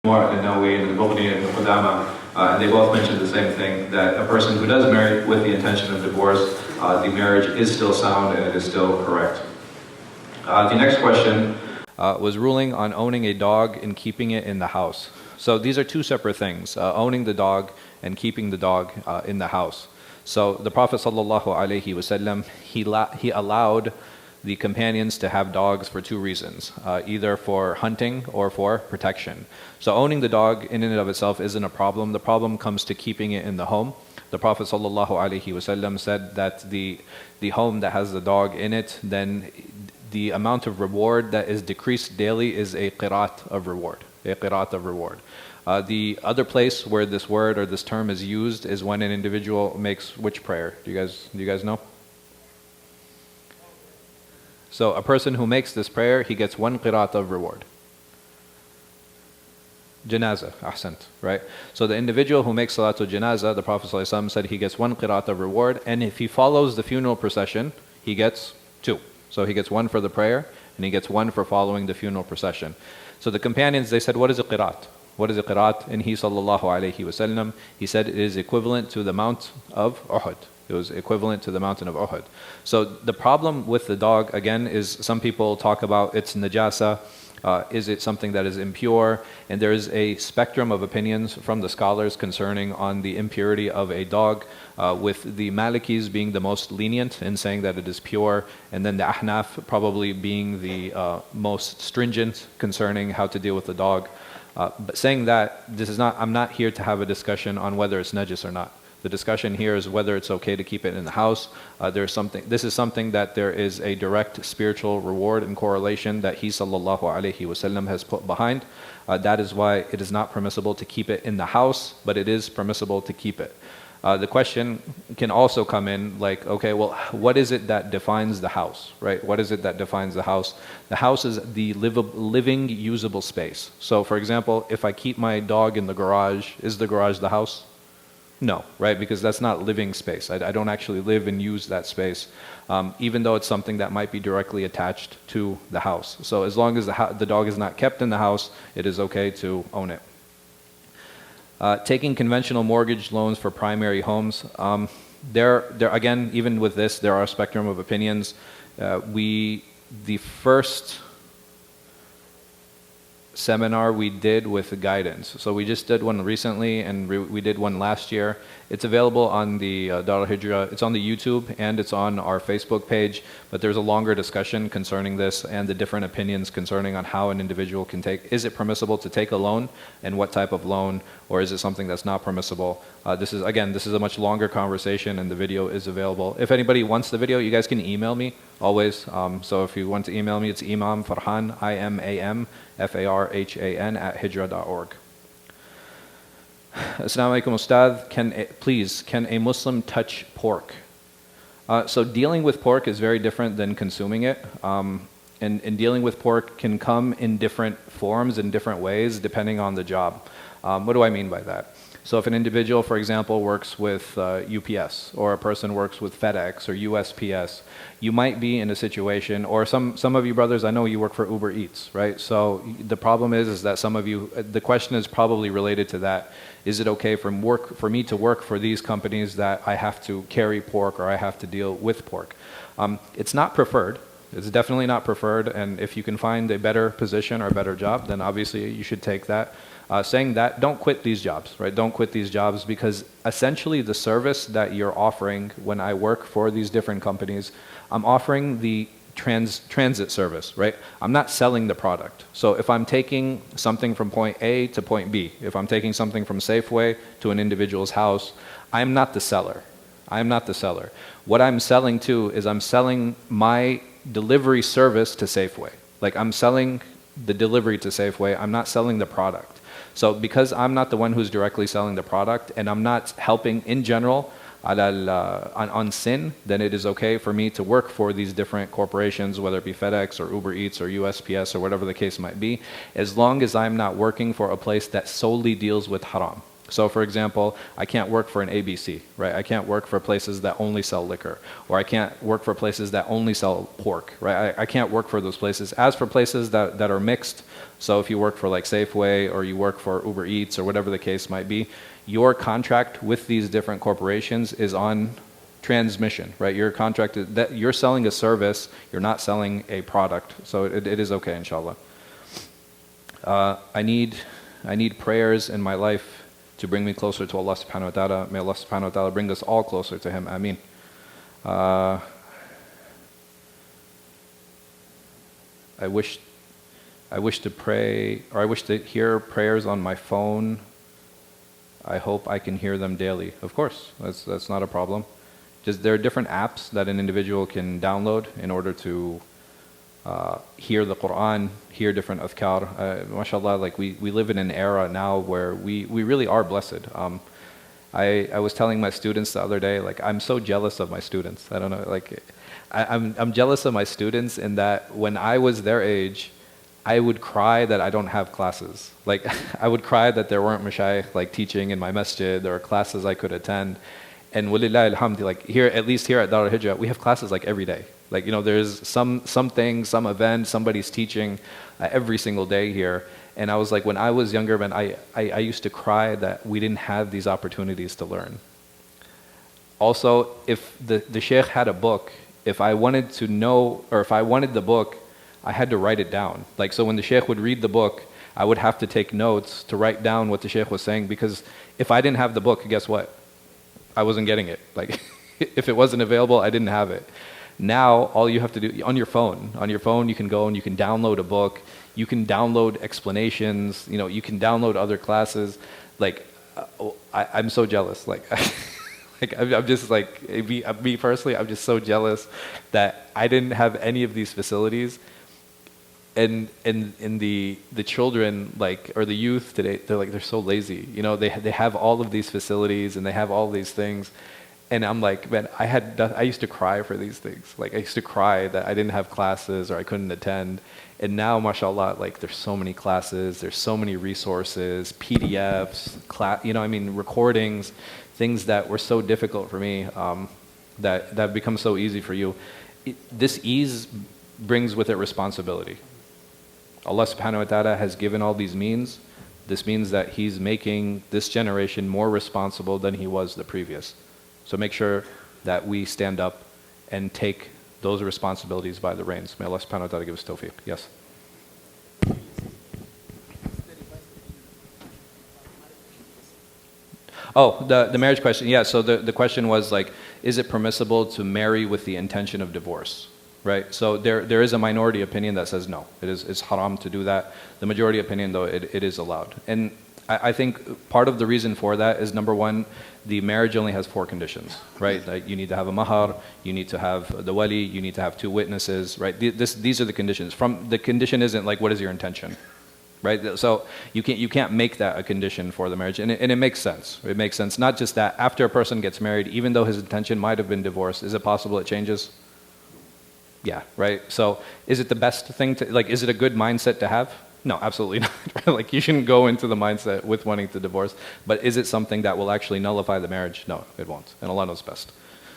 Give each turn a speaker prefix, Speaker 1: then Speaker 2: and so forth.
Speaker 1: Nawawi and Al-Bukhari and Qudama, and they both mentioned the same thing, that a person who does marry with the intention of divorce, the marriage is still sound and it is still correct. The next question was ruling on owning a dog and keeping it in the house. So these are two separate things, owning the dog and keeping the dog in the house. So the Prophet ﷺ, he allowed the companions to have dogs for two reasons, either for hunting or for protection. So owning the dog in and of itself isn't a problem. The problem comes to keeping it in the home. The Prophet ﷺ said that the home that has the dog in it, then the amount of reward that is decreased daily is a qirat of reward. A qirat of reward. The other place where this word or this term is used is when an individual makes which prayer? Do you guys know? So a person who makes this prayer, he gets one qirat of reward. Janazah, ahsant, right? So the individual who makes salatul janazah, the Prophet ﷺ said he gets one qirat of reward, and if he follows the funeral procession, he gets two. So he gets one for the prayer, and he gets one for following the funeral procession. So the companions, they said, what is a qirat? What is a qirat? And he ﷺ, he said it is equivalent to the mount of Uhud. It was equivalent to the mountain of Uhud. So the problem with the dog, again, is some people talk about its najasa. Is it something that is impure? And there is a spectrum of opinions from the scholars concerning on the impurity of a dog, with the Malikis being the most lenient in saying that it is pure, and then the Ahnaf probably being the most stringent concerning how to deal with the dog. But saying that, I'm not here to have a discussion on whether it's najis or not. The discussion here is whether it's okay to keep it in the house. This is something that there is a direct spiritual reward and correlation that he ﷺ has put behind. That is why it is not permissible to keep it in the house, but it is permissible to keep it. The question can also come in like, okay, well, what is it that defines the house, right? What is it that defines the house? The house is the living, usable space. So for example, if I keep my dog in the garage, is the garage the house? No, right? Because that's not living space. I don't actually live and use that space, even though it's something that might be directly attached to the house. So as long as the dog is not kept in the house, it is okay to own it. Taking conventional mortgage loans for primary homes. There again, even with this, there are a spectrum of opinions. The first seminar we did with guidance. So we just did one recently, and we did one last year. It's available on the Al-Hijrah. It's on the YouTube and it's on our Facebook page. But there's a longer discussion concerning this and the different opinions concerning on how an individual can take. Is it permissible to take a loan, and what type of loan, or is it something that's not permissible? This is a much longer conversation, and the video is available. If anybody wants the video, you guys can email me always. So if you want to email me, it's Imam Farhan, IMAM FARHAN @hijrah.org. Assalamu alaikum, Ustad. Can a Muslim touch pork? So dealing with pork is very different than consuming it. And dealing with pork can come in different forms, in different ways, depending on the job. What do I mean by that? So if an individual, for example, works with UPS, or a person works with FedEx or USPS, you might be in a situation, or some of you brothers, I know you work for Uber Eats, right? So the problem is that some of you, the question is probably related to that. Is it okay for me to work for these companies that I have to carry pork, or I have to deal with pork? It's not preferred. It's definitely not preferred, and if you can find a better position or a better job, then obviously you should take that. Saying that, don't quit these jobs, right? Don't quit these jobs, because essentially the service that you're offering when I work for these different companies, I'm offering the transit service, right? I'm not selling the product. So if I'm taking something from point A to point B, if I'm taking something from Safeway to an individual's house, I'm not the seller. I'm not the seller. What I'm selling to is I'm selling my delivery service to Safeway. Like, I'm selling the delivery to Safeway. I'm not selling the product. So because I'm not the one who's directly selling the product, and I'm not helping in general on sin, then it is okay for me to work for these different corporations, whether it be FedEx or Uber Eats or USPS or whatever the case might be, as long as I'm not working for a place that solely deals with haram. So for example, I can't work for an ABC, right? I can't work for places that only sell liquor, or I can't work for places that only sell pork, right? I can't work for those places. As for places that are mixed, so if you work for like Safeway or you work for Uber Eats or whatever the case might be, your contract with these different corporations is on transmission, right? Your contract is that you're selling a service, you're not selling a product. So it is okay, inshallah. I need prayers in my life to bring me closer to Allah subhanahu wa ta'ala. May Allah subhanahu wa ta'ala bring us all closer to Him. Ameen. I wish to pray, or I wish to hear prayers on my phone. I hope I can hear them daily. Of course, that's not a problem. Just there are different apps that an individual can download in order to hear the Quran, hear different adhkar. MashaAllah, like we live in an era now where we really are blessed. I was telling my students the other day, like I'm so jealous of my students. I don't know, like I'm jealous of my students in that when I was their age, I would cry that I don't have classes. Like I would cry that there weren't mashayikh like teaching in my masjid or classes I could attend. And walillah alhamd, like here, at least here at Al-Hijrah, we have classes like every day. Like, you know, there's something, some event, somebody's teaching every single day here. And I was like, when I was younger, man, I used to cry that we didn't have these opportunities to learn. Also, if the sheikh had a book, if I wanted to know, or if I wanted the book, I had to write it down. Like, so when the sheikh would read the book, I would have to take notes to write down what the sheikh was saying, because if I didn't have the book, guess what? I wasn't getting it. Like, if it wasn't available, I didn't have it. Now, all you have to do, on your phone you can go and you can download a book, you can download explanations, you know, you can download other classes. Like, I'm so jealous. Like, like I'm just like, me personally, I'm just so jealous that I didn't have any of these facilities. And the children, like, or the youth today, they're so lazy. You know, they have all of these facilities and they have all these things. And I'm like, man, I used to cry for these things. Like, I used to cry that I didn't have classes or I couldn't attend. And now, mashallah, like, there's so many classes, there's so many resources, PDFs, you know, I mean, recordings, things that were so difficult for me, that have become so easy for you. This ease brings with it responsibility. Allah subhanahu wa ta'ala has given all these means. This means that He's making this generation more responsible than He was the previous. So make sure that we stand up and take those responsibilities by the reins. May Allah subhanahu wa ta'ala give us tawfiq. Yes? Oh, the marriage question. Yeah, so the question was like, is it permissible to marry with the intention of divorce? Right? So there is a minority opinion that says no. It's haram to do that. The majority opinion, though, it is allowed. And I think part of the reason for that is, number one, the marriage only has 4 conditions, right? Like, you need to have a mahar, you need to have the wali, you need to have 2 witnesses, right? These are the conditions. The condition isn't like, what is your intention, right? So you can't make that a condition for the marriage, and it makes sense. It makes sense. Not just that, after a person gets married, even though his intention might have been divorce, is it possible it changes? Yeah, right? So is it the best thing to, like, is it a good mindset to have? No, absolutely not. Like, you shouldn't go into the mindset with wanting to divorce. But is it something that will actually nullify the marriage? No, it won't. And Allah knows best.